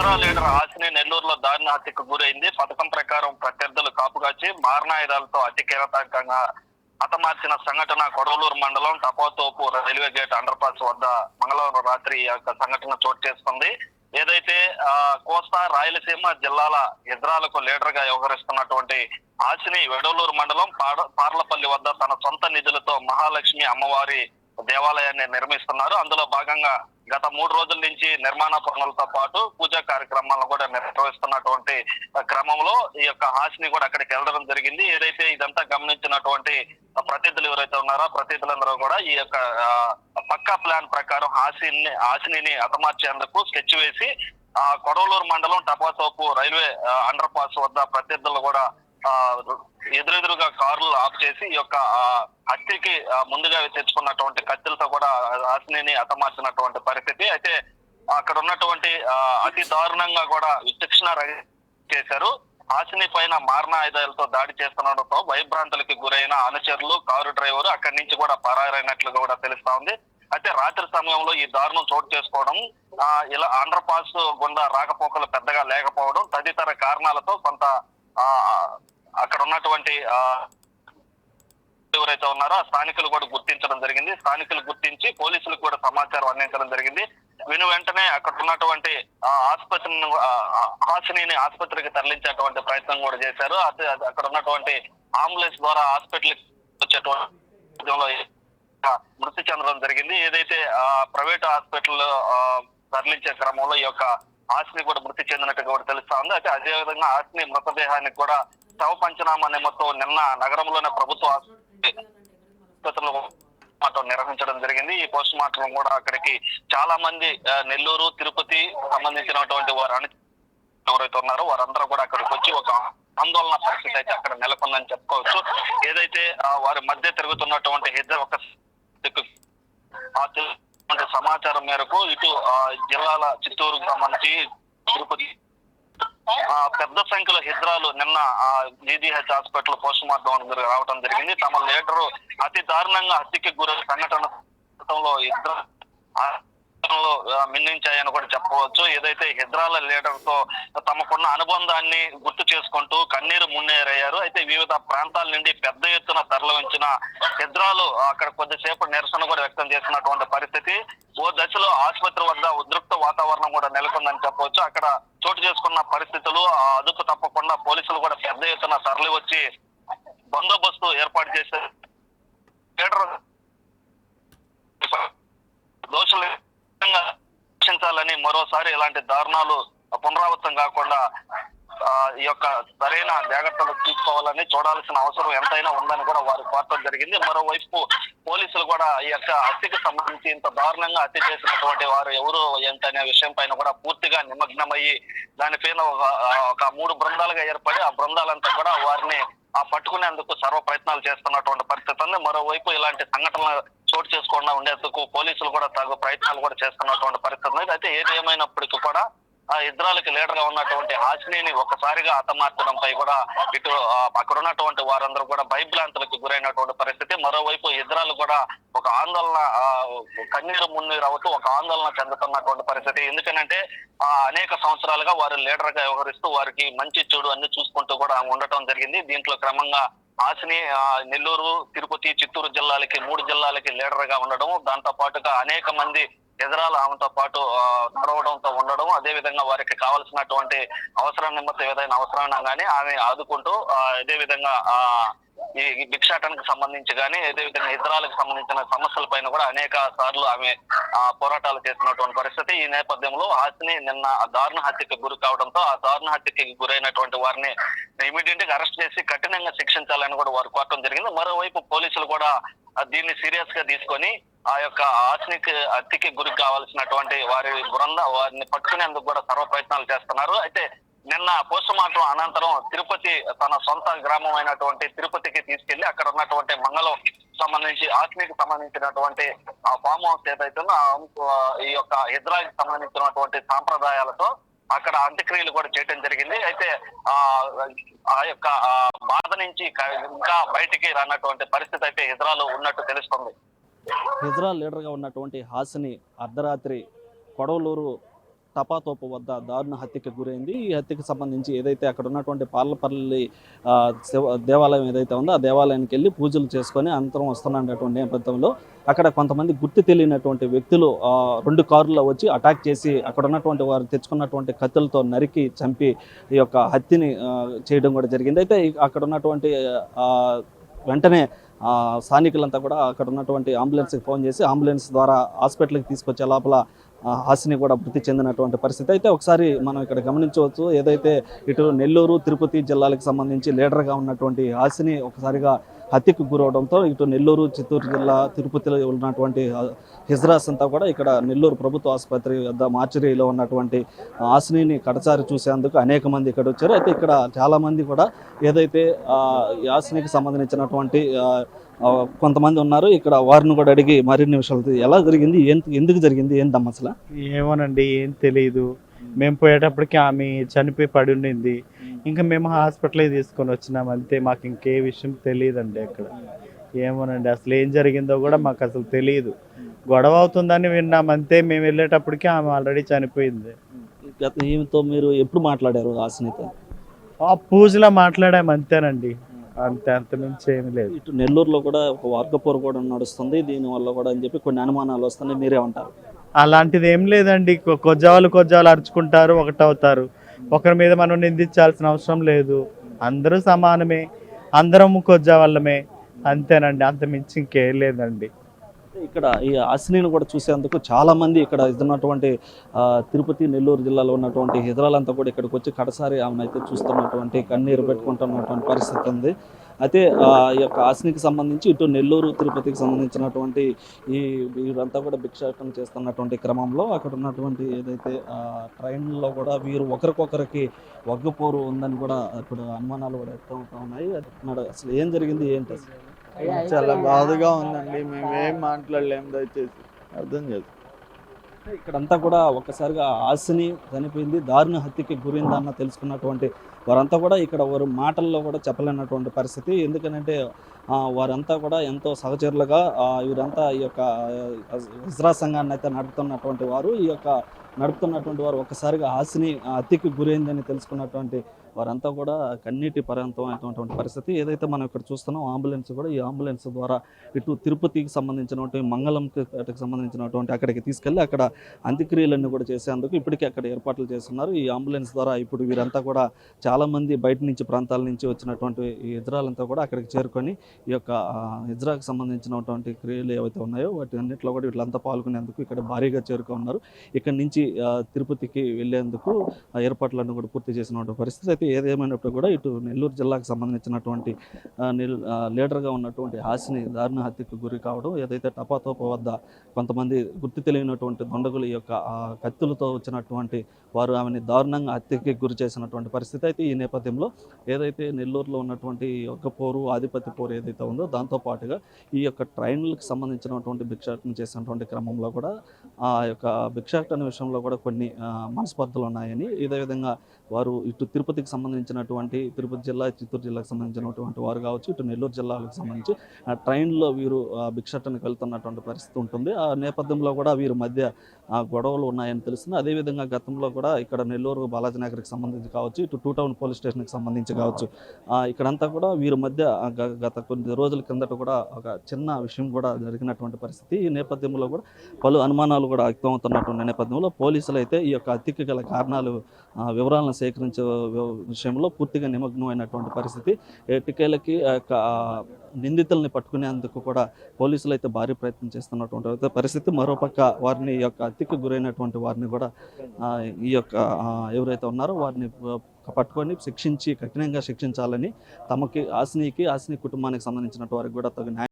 Hijra leader Hasini నెల్లూరులో దారుణ హత్యకు గురైంది. పథకం ప్రకారం ప్రత్యర్థులు కాపుగాచి మారణాయుధాలతో అతి కీలకంగా హతమార్చిన సంఘటన కొడవలూరు మండలం టపోతోపు రైల్వే గేట్ అండర్ పాస్ వద్ద మంగళవారం రాత్రి ఈ యొక్క సంఘటన చోటు చేసుకుంది. ఏదైతే కోస్తా రాయలసీమ జిల్లాల హిజ్రాలకు లీడర్ గా వ్యవహరిస్తున్నటువంటి హాసిని వెడవలూరు మండలం పార్లపల్లి వద్ద తన సొంత నిధులతో మహాలక్ష్మి అమ్మవారి దేవాలయాన్ని నిర్మిస్తున్నారు. అందులో భాగంగా గత 3 రోజుల నుంచి నిర్మాణ పనులతో పాటు పూజా కార్యక్రమాలను కూడా నిర్వహిస్తున్నటువంటి క్రమంలో ఈ యొక్క హాసిని కూడా అక్కడికి వెళ్ళడం జరిగింది. ఏదైతే ఇదంతా గమనించినటువంటి ప్రతినిధులు ఎవరైతే ఉన్నారో ప్రతినిధులందరూ కూడా ఈ యొక్క పక్కా ప్లాన్ ప్రకారం హాసిని హతమార్చేందుకు స్కెచ్ వేసి కొడవలూరు మండలం టపాతోపు రైల్వే అండర్ పాస్ వద్ద ప్రత్యర్థులు కూడా ఎదురెదురుగా కార్లు ఆఫ్ చేసి ఈ యొక్క హత్యకి ముందుగా తెచ్చుకున్నటువంటి కత్తులతో కూడా హాసిని హతమార్చినటువంటి పరిస్థితి. అయితే అక్కడ ఉన్నటువంటి అతి దారుణంగా కూడా విచక్షణ చేశారు. హాసిని పైన మారణాయుధాలతో దాడి చేస్తుండటంతో భయభ్రాంతులకి గురైన అనుచరులు కారు డ్రైవర్ అక్కడి నుంచి కూడా పరారైనట్లుగా కూడా తెలుస్తా ఉంది. అయితే రాత్రి సమయంలో ఈ దారుణం చోటు చేసుకోవడం, ఇలా అండర్ పాస్ గుండా రాకపోకలు పెద్దగా లేకపోవడం తదితర కారణాలతో కొంత అక్కడ ఉన్నటువంటి ఎవరైతే ఉన్నారో ఆ స్థానికులు కూడా గుర్తించడం జరిగింది. స్థానికులు గుర్తించి పోలీసులకు కూడా సమాచారం అందించడం జరిగింది. వెంటనే అక్కడ ఉన్నటువంటి హాసిని ఆసుపత్రికి తరలించేటువంటి ప్రయత్నం కూడా చేశారు. అక్కడ ఉన్నటువంటి అంబులెన్స్ ద్వారా హాస్పిటల్కి వచ్చేటువంటి మృతి చెందడం జరిగింది. ఏదైతే ప్రైవేట్ హాస్పిటల్ తరలించే క్రమంలో ఈ యొక్క హాసిని కూడా మృతి చెందినట్టుగా కూడా తెలుస్తా ఉంది. అయితే అదే విధంగా హాసిని మృతదేహానికి కూడా శవ పంచనామా నిమిత్తం నిన్న నగరంలోని ప్రభుత్వ ఆసుపత్రులు నిర్వహించడం జరిగింది. ఈ పోస్ట్ మార్టం కూడా అక్కడికి చాలా మంది నెల్లూరు, తిరుపతి సంబంధించినటువంటి వారు ఎవరైతే ఉన్నారో వారందరూ కూడా అక్కడికి వచ్చి ఒక ఆందోళన పరిస్థితి అయితే అక్కడ నెలకొందని చెప్పుకోవచ్చు. ఏదైతే వారి మధ్య తిరుగుతున్నటువంటి ఇద్దరు ఒక సమాచారం మేరకు ఇటు జిల్లాల చిత్తూరుకు సంబంధించి తిరుపతి పెద్ద సంఖ్యలో హిజ్రాలు నిన్న జీజీహెచ్ హాస్పిటల్ పోస్ట్ మార్టం రావడం జరిగింది. తమ లీడరు అతి దారుణంగా హత్యకి గురి సంఘటనలో మిన్నించాయని కూడా చెప్పవచ్చు. ఏదైతే హిజ్రాల లీడర్ తో తమకున్న అనుబంధాన్ని గుర్తు చేసుకుంటూ కన్నీరు మున్నేరయ్యారు. అయితే వివిధ ప్రాంతాల నుండి పెద్ద ఎత్తున తరలించిన హిజ్రాలు అక్కడ కొద్దిసేపు నిరసన కూడా వ్యక్తం చేసినటువంటి పరిస్థితి. ఓ దశలో ఆసుపత్రి వద్ద ఉద్రిక్త వాతావరణం కూడా నెలకొందని చెప్పవచ్చు. అక్కడ చోటు చేసుకున్న పరిస్థితులు అదుపు తప్పకుండా పోలీసులు కూడా పెద్ద ఎత్తున తరలి వచ్చి బందోబస్తు ఏర్పాటు చేసే లీడర్ దోషులు రక్షించాలని, మరోసారి ఇలాంటి దారుణాలు పునరావృతం కాకుండా ఈ యొక్క సరైన జాగ్రత్తలు తీసుకోవాలని చూడాల్సిన అవసరం ఎంతైనా ఉందని కూడా వారు కోరడం జరిగింది. మరోవైపు పోలీసులు కూడా ఈ యొక్క హత్యకు సంబంధించి ఇంత దారుణంగా హత్య చేసినటువంటి వారు ఎవరు ఏంటనే విషయం పైన కూడా పూర్తిగా నిమగ్నమయ్యి దానిపైన ఒక 3 బృందాలుగా ఏర్పడి ఆ బృందాలంతా కూడా వారిని పట్టుకునేందుకు సర్వ ప్రయత్నాలు చేస్తున్నటువంటి పరిస్థితి ఉంది. మరోవైపు ఇలాంటి సంఘటనలు చోటు చేసుకోకుండా ఉండేందుకు పోలీసులు కూడా తగు ప్రయత్నాలు కూడా చేస్తున్నటువంటి పరిస్థితి ఉంది. అయితే ఏది ఏమైనప్పటికీ కూడా హిజ్రాలకి లీడర్ గా ఉన్నటువంటి హాసిని ఒక్కసారిగా హతమార్చడంపై కూడా ఇటు అక్కడ ఉన్నటువంటి వారందరూ కూడా భయభ్రాంతులకు గురైనటువంటి పరిస్థితి. మరోవైపు హిజ్రాలు కూడా ఒక ఆందోళన కన్నీరు మున్నీరు అవుతూ ఒక ఆందోళన చెందుతున్నటువంటి పరిస్థితి. ఎందుకనంటే అనేక సంవత్సరాలుగా వారు లీడర్ గా వ్యవహరిస్తూ వారికి మంచి చెడు అన్ని చూసుకుంటూ కూడా ఉండటం జరిగింది. దీంట్లో క్రమంగా హాసిని నెల్లూరు, తిరుపతి, చిత్తూరు జిల్లాలకి 3 జిల్లాలకి లీడర్ గా ఉండడం, దాంతో పాటుగా అనేక మంది ఎదురాలు ఆమెతో పాటు నడవడంతో ఉండడం, అదే విధంగా వారికి కావాల్సినటువంటి అవసరం నిమిత్తం ఏదైనా అవసరం కానీ ఆమె ఆదుకుంటూ అదే విధంగా ఈ భిక్షాటనకు సంబంధించి కానీ అదే విధంగా ఇతరాలకు సంబంధించిన సమస్యల పైన కూడా అనేక సార్లు ఆమె పోరాటాలు చేసినటువంటి పరిస్థితి. ఈ నేపథ్యంలో హాసిని నిన్న దారుణ హత్యకి గురి కావడంతో ఆ దారుణ హత్యకి గురైనటువంటి వారిని ఇమీడియట్ గా అరెస్ట్ చేసి కఠినంగా శిక్షించాలని కూడా వారు కోరటం జరిగింది. మరోవైపు పోలీసులు కూడా దీన్ని సీరియస్ గా తీసుకొని ఆ యొక్క హాసినికి హత్యకి గురి కావాల్సినటువంటి వారిని పట్టుకునేందుకు కూడా సర్వ ప్రయత్నాలు చేస్తున్నారు. అయితే నిన్న పోస్ట్ మార్టం అనంతరం తిరుపతి తన సొంత గ్రామం అయినటువంటి తిరుపతికి తీసుకెళ్లి అక్కడ ఉన్నటువంటి మంగళం సంబంధించి హాసినికి సంబంధించినటువంటి ఆ ఫామ్ హౌస్ ఏదైతుందో ఈ యొక్క హిజ్రాకి సంబంధించినటువంటి సాంప్రదాయాలతో అక్కడ అంత్యక్రియలు కూడా చేయడం జరిగింది. అయితే ఆ యొక్క బాధ నుంచి ఇంకా బయటికి రానటువంటి పరిస్థితి అయితే హిజ్రాలో ఉన్నట్టు తెలుస్తుంది. హిజ్రా లీడర్గా ఉన్నటువంటి హాసిని అర్ధరాత్రి కొడవలూరు టపాతోపు వద్ద దారుణ హత్యకి గురైంది. ఈ హత్యకి సంబంధించి ఏదైతే అక్కడ ఉన్నటువంటి పార్లపల్లి దేవాలయం ఏదైతే ఉందో ఆ దేవాలయానికి వెళ్ళి పూజలు చేసుకొని అనంతరం వస్తున్నటువంటి నేపథ్యంలో అక్కడ కొంతమంది గుర్తు తెలియనటువంటి వ్యక్తులు 2 కార్లలో వచ్చి అటాక్ చేసి అక్కడ ఉన్నటువంటి వారు తెచ్చుకున్నటువంటి కత్తులతో నరికి చంపి ఈ యొక్క హత్యని చేయడం కూడా జరిగింది. అయితే అక్కడ ఉన్నటువంటి వెంటనే స్థానికులంతా కూడా అక్కడ ఉన్నటువంటి అంబులెన్స్కి ఫోన్ చేసి అంబులెన్స్ ద్వారా హాస్పిటల్కి తీసుకొచ్చే లోపల హాసిని కూడా మృతి చెందినటువంటి పరిస్థితి. అయితే ఒకసారి మనం ఇక్కడ గమనించవచ్చు, ఏదైతే ఇటు నెల్లూరు తిరుపతి జిల్లాలకు సంబంధించి లీడర్గా ఉన్నటువంటి హాసిని ఒకసారిగా హత్యకు గురవడంతో ఇటు నెల్లూరు చిత్తూరు జిల్లా తిరుపతిలో ఉన్నటువంటి హిజ్రాస్ అంతా కూడా ఇక్కడ నెల్లూరు ప్రభుత్వ ఆసుపత్రి వద్ద మార్చరీలో ఉన్నటువంటి హాసినిని కడసారి చూసేందుకు అనేక మంది ఇక్కడ వచ్చారు. అయితే ఇక్కడ చాలామంది కూడా ఏదైతే హాసినికి సంబంధించినటువంటి కొంతమంది ఉన్నారు, ఇక్కడ వారిని కూడా అడిగి మరిన్ని విషయాలు ఎలా జరిగింది, ఎందుకు జరిగింది, ఏంటమ్మా అసలు? ఏమోనండి, ఏం తెలియదు. మేము పోయేటప్పటికి ఆమె చనిపోయి పడి ఉండింది. ఇంకా మేము హాస్పిటల్కి తీసుకొని వచ్చినాం అంతే. మాకు ఇంకే విషయం తెలియదండి అక్కడ. ఏమోనండి, అసలు ఏం జరిగిందో కూడా మాకు అసలు తెలియదు. గొడవ అవుతుందని విన్నాం అంతే. మేము వెళ్ళేటప్పటికి ఆమె ఆల్రెడీ చనిపోయింది. ఈమెతో మీరు ఎప్పుడు మాట్లాడారు హాసినితో? ఆ పూజలో మాట్లాడాము అంతేనండి, అంత మించి ఏమి లేదు. ఇటు నెల్లూరులో కూడా ఒక వర్గపోరు కూడా నడుస్తుంది దీనివల్ల కూడా అని చెప్పి కొన్ని అనుమానాలు వస్తున్నాయి, మీరేమంటారు? అలాంటిది ఏం లేదండి. కొజ్జాలు అరుచుకుంటారు, ఒకటవుతారు. ఒకరి మీద మనం నిందించాల్సిన అవసరం లేదు. అందరూ సమానమే, అందరం కొజ్జా వాళ్ళమే, అంతేనండి. అంత మించి ఇంకేం లేదండి. ఇక్కడ ఈ హాసినిని కూడా చూసేందుకు చాలా మంది ఇక్కడ ఉన్నటువంటి తిరుపతి నెల్లూరు జిల్లాలో ఉన్నటువంటి హిజ్రాలంతా కూడా ఇక్కడికి వచ్చి కడసారి ఆమెను అయితే చూస్తున్నటువంటి కన్నీరు పెట్టుకుంటున్నటువంటి పరిస్థితి ఉంది. అయితే ఈ యొక్క హాసినికి సంబంధించి ఇటు నెల్లూరు తిరుపతికి సంబంధించినటువంటి వీరంతా కూడా భిక్షాటన చేస్తున్నటువంటి క్రమంలో అక్కడ ఉన్నటువంటి ఏదైతే ట్రైన్లో కూడా వీరు ఒకరికొకరికి వగ్గపోరు ఉందని కూడా ఇప్పుడు అనుమానాలు కూడా వ్యక్తం అవుతా ఉన్నాయి. అసలు ఏం జరిగింది, ఏంటి అసలు? చాలా బాధగా ఉందండి. మేమేం మాట్లాడలేం, దయచేసి అర్థం చేసుకో. ఇక్కడంతా కూడా ఒక్కసారిగా హాసిని చనిపోయింది, దారుణ హత్యకి గురైందన్న తెలుసుకున్నటువంటి వారంతా కూడా ఇక్కడ వారు మాటల్లో కూడా చెప్పలేనటువంటి పరిస్థితి. ఎందుకంటే వారంతా కూడా ఎంతో సహచరులుగా వీరంతా ఈ యొక్క ఇజ్రా సంఘాన్ని అయితే నడుపుతున్నటువంటి వారు ఒక్కసారిగా హాసిని హత్యకి గురైందని తెలుసుకున్నటువంటి వారంతా కూడా కన్నీటి పర్యంతమైనటువంటి పరిస్థితి. ఏదైతే మనం ఇక్కడ చూస్తున్నాం అంబులెన్స్ కూడా, ఈ అంబులెన్స్ ద్వారా ఇటు తిరుపతికి సంబంధించినటువంటి మంగళంకి సంబంధించినటువంటి అక్కడికి తీసుకెళ్ళి అక్కడ అంత్యక్రియలన్నీ కూడా చేసేందుకు ఇప్పటికే అక్కడ ఏర్పాట్లు చేస్తున్నారు. ఈ అంబులెన్స్ ద్వారా ఇప్పుడు వీరంతా కూడా చాలామంది బయట నుంచి ప్రాంతాల నుంచి వచ్చినటువంటి ఈ ఇజ్రాలంతా కూడా అక్కడికి చేరుకొని ఈ యొక్క ఇజ్రాకి సంబంధించినటువంటి క్రియలు ఏవైతే ఉన్నాయో వాటి అన్నింటిలో కూడా వీళ్ళంతా పాల్గొనేందుకు ఇక్కడ భారీగా చేరుకున్నారు. ఇక్కడ నుంచి తిరుపతికి వెళ్ళేందుకు ఏర్పాట్లన్నీ కూడా పూర్తి చేసినటువంటి పరిస్థితి. అయితే ఏదేమైనప్పుడు కూడా ఇటు నెల్లూరు జిల్లాకు సంబంధించినటువంటి లీడర్గా ఉన్నటువంటి హాసిని దారుణ హత్యకు గురి కావడం, ఏదైతే టపాతోప వద్ద కొంతమంది గుర్తు తెలియనటువంటి దుండగులు ఈ యొక్క కత్తులతో వచ్చినటువంటి వారు ఆమెని దారుణంగా హత్యకి గురి చేసినటువంటి పరిస్థితి. అయితే ఈ నేపథ్యంలో ఏదైతే నెల్లూరులో ఉన్నటువంటి ఒక్కపోరు ఆధిపత్య పోరు ఏదైతే ఉందో దాంతోపాటుగా ఈ యొక్క ట్రైన్లకు సంబంధించినటువంటి భిక్షాటన చేసినటువంటి క్రమంలో కూడా ఆ యొక్క భిక్షాటన విషయంలో కూడా కొన్ని మనస్పర్ధలు ఉన్నాయని, ఇదే విధంగా వారు ఇటు తిరుపతికి సంబంధించినటువంటి తిరుపతి జిల్లా చిత్తూరు జిల్లాకు సంబంధించినటువంటి వారు కావచ్చు, ఇటు నెల్లూరు జిల్లాలకు సంబంధించి ట్రైన్లో వీరు భిక్షాటనకు వెళ్తున్నటువంటి పరిస్థితి ఉంటుంది. ఆ నేపథ్యంలో కూడా వీరి మధ్య గొడవలు ఉన్నాయని తెలుస్తుంది. అదేవిధంగా గతంలో కూడా ఇక్కడ నెల్లూరు బాలాజీ నగర్కి సంబంధించి కావచ్చు, ఇటు 2 టౌన్ పోలీస్ స్టేషన్కి సంబంధించి కావచ్చు, ఇక్కడంతా కూడా వీరి మధ్య గత కొన్ని రోజుల కిందట కూడా ఒక చిన్న విషయం కూడా జరిగినటువంటి పరిస్థితి. ఈ నేపథ్యంలో కూడా పలు అనుమానాలు కూడా వ్యక్తమవుతున్నటువంటి నేపథ్యంలో పోలీసులు అయితే ఈ యొక్క హత్యకి గల కారణాలు వివరాలను సేకరించే విషయంలో పూర్తిగా నిమగ్నమైనటువంటి పరిస్థితి. ఎట్టికేలకి నిందితుల్ని పట్టుకునేందుకు కూడా పోలీసులు అయితే భారీ ప్రయత్నం చేస్తున్నటువంటి పరిస్థితి. మరోపక్క వారిని ఈ యొక్క హత్యకు గురైనటువంటి వారిని కూడా ఈ యొక్క ఎవరైతే ఉన్నారో వారిని పట్టుకొని కఠినంగా శిక్షించాలని తమకి హాసిని కుటుంబానికి సంబంధించిన వారికి కూడా తగిన